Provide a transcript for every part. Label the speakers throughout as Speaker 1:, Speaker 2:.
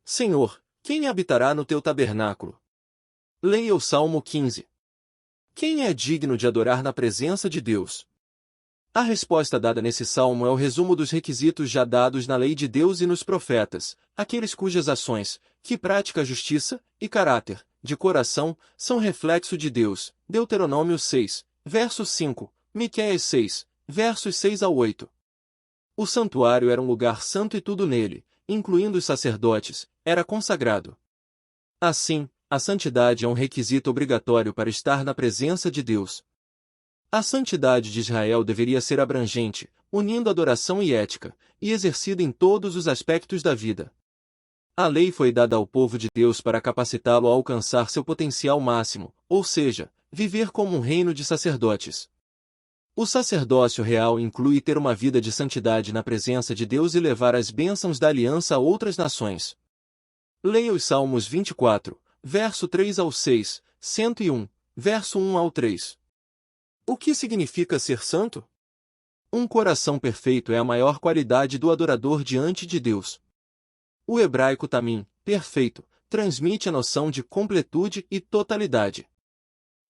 Speaker 1: Senhor, quem habitará no teu tabernáculo? Leia o Salmo 15. Quem é digno de adorar na presença de Deus? A resposta dada nesse salmo é o resumo dos requisitos já dados na lei de Deus e nos profetas, aqueles cujas ações, que pratica a justiça e caráter, de coração, são reflexo de Deus. Deuteronômio 6, verso 5, Miqueias 6, versos 6 a 8. O santuário era um lugar santo e tudo nele, incluindo os sacerdotes, era consagrado. Assim, a santidade é um requisito obrigatório para estar na presença de Deus. A santidade de Israel deveria ser abrangente, unindo adoração e ética, e exercida em todos os aspectos da vida. A lei foi dada ao povo de Deus para capacitá-lo a alcançar seu potencial máximo, ou seja, viver como um reino de sacerdotes. O sacerdócio real inclui ter uma vida de santidade na presença de Deus e levar as bênçãos da aliança a outras nações. Leia os Salmos 24, verso 3 ao 6, 101, verso 1 ao 3. O que significa ser santo? Um coração perfeito é a maior qualidade do adorador diante de Deus. O hebraico tamim, perfeito, transmite a noção de completude e totalidade.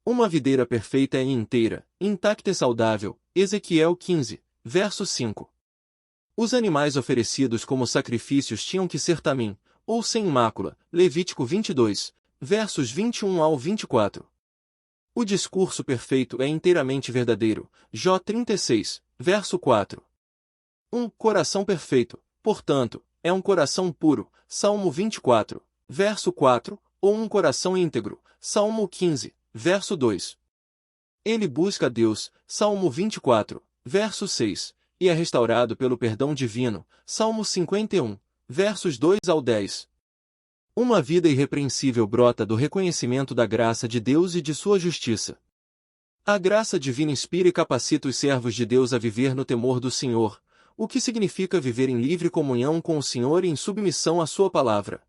Speaker 1: Uma videira perfeita é inteira, intacta e saudável. Ezequiel 15, verso 5. Os animais oferecidos como sacrifícios tinham que ser tamim, ou sem mácula. Levítico 22, versos 21 ao 24. O discurso perfeito é inteiramente verdadeiro. Jó 36, verso 4. Um coração perfeito, portanto, é um coração puro. Salmo 24, verso 4, ou um coração íntegro. Salmo 15, verso 2. Ele busca Deus. Salmo 24, verso 6, e é restaurado pelo perdão divino. Salmo 51, versos 2 ao 10. Uma vida irrepreensível brota do reconhecimento da graça de Deus e de sua justiça. A graça divina inspira e capacita os servos de Deus a viver no temor do Senhor, o que significa viver em livre comunhão com o Senhor e em submissão à sua palavra.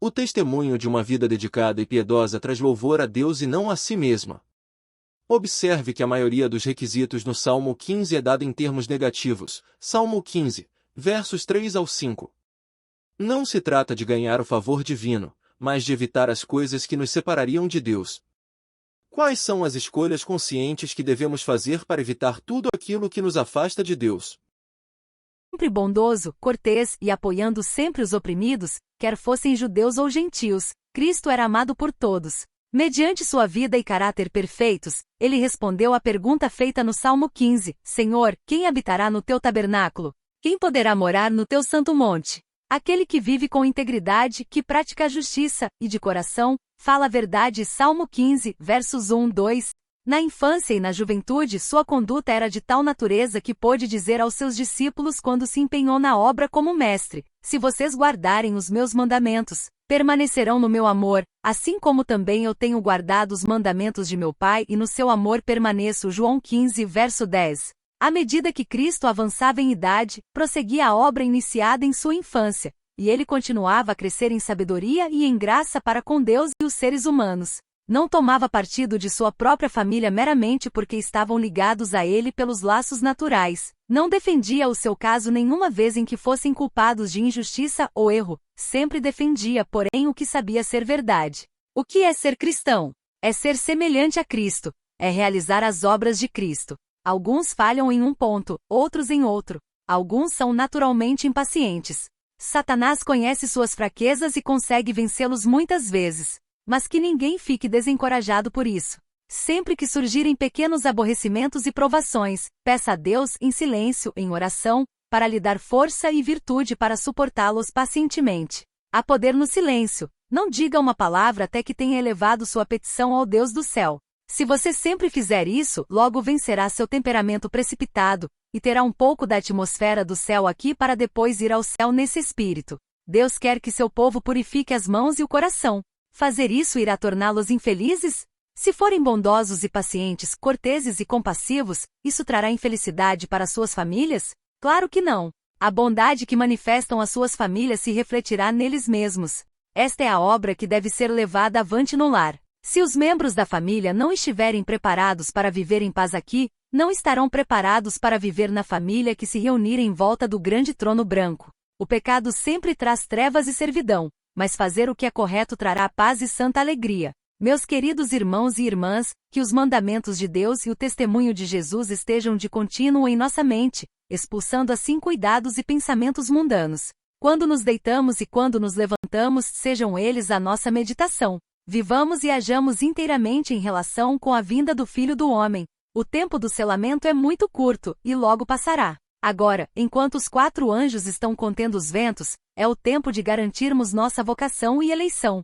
Speaker 1: O testemunho de uma vida dedicada e piedosa traz louvor a Deus e não a si mesma. Observe que a maioria dos requisitos no Salmo 15 é dada em termos negativos. Salmo 15, versos 3 ao 5. Não se trata de ganhar o favor divino, mas de evitar as coisas que nos separariam de Deus. Quais são as escolhas conscientes que devemos fazer para evitar tudo aquilo que nos afasta de Deus?
Speaker 2: Sempre bondoso, cortês e apoiando sempre os oprimidos, quer fossem judeus ou gentios, Cristo era amado por todos. Mediante sua vida e caráter perfeitos, ele respondeu à pergunta feita no Salmo 15, Senhor, quem habitará no teu tabernáculo? Quem poderá morar no teu santo monte? Aquele que vive com integridade, que pratica a justiça, e de coração, fala a verdade. Salmo 15, versos 1, 2. Na infância e na juventude sua conduta era de tal natureza que pôde dizer aos seus discípulos quando se empenhou na obra como mestre, se vocês guardarem os meus mandamentos, permanecerão no meu amor, assim como também eu tenho guardado os mandamentos de meu Pai e no seu amor permaneço. João 15, verso 10. À medida que Cristo avançava em idade, prosseguia a obra iniciada em sua infância, e ele continuava a crescer em sabedoria e em graça para com Deus e os seres humanos. Não tomava partido de sua própria família meramente porque estavam ligados a ele pelos laços naturais. Não defendia o seu caso nenhuma vez em que fossem culpados de injustiça ou erro. Sempre defendia, porém, o que sabia ser verdade. O que é ser cristão? É ser semelhante a Cristo. É realizar as obras de Cristo. Alguns falham em um ponto, outros em outro. Alguns são naturalmente impacientes. Satanás conhece suas fraquezas e consegue vencê-los muitas vezes. Mas que ninguém fique desencorajado por isso. Sempre que surgirem pequenos aborrecimentos e provações, peça a Deus em silêncio, em oração, para lhe dar força e virtude para suportá-los pacientemente. Há poder no silêncio. Não diga uma palavra até que tenha elevado sua petição ao Deus do céu. Se você sempre fizer isso, logo vencerá seu temperamento precipitado, e terá um pouco da atmosfera do céu aqui para depois ir ao céu nesse espírito. Deus quer que seu povo purifique as mãos e o coração. Fazer isso irá torná-los infelizes? Se forem bondosos e pacientes, corteses e compassivos, isso trará infelicidade para suas famílias? Claro que não. A bondade que manifestam as suas famílias se refletirá neles mesmos. Esta é a obra que deve ser levada avante no lar. Se os membros da família não estiverem preparados para viver em paz aqui, não estarão preparados para viver na família que se reunir em volta do grande trono branco. O pecado sempre traz trevas e servidão, mas fazer o que é correto trará paz e santa alegria. Meus queridos irmãos e irmãs, que os mandamentos de Deus e o testemunho de Jesus estejam de contínuo em nossa mente, expulsando assim cuidados e pensamentos mundanos. Quando nos deitamos e quando nos levantamos, sejam eles a nossa meditação. Vivamos e hajamos inteiramente em relação com a vinda do Filho do Homem. O tempo do selamento é muito curto, e logo passará. Agora, enquanto os 4 anjos estão contendo os ventos, é o tempo de garantirmos nossa vocação e eleição.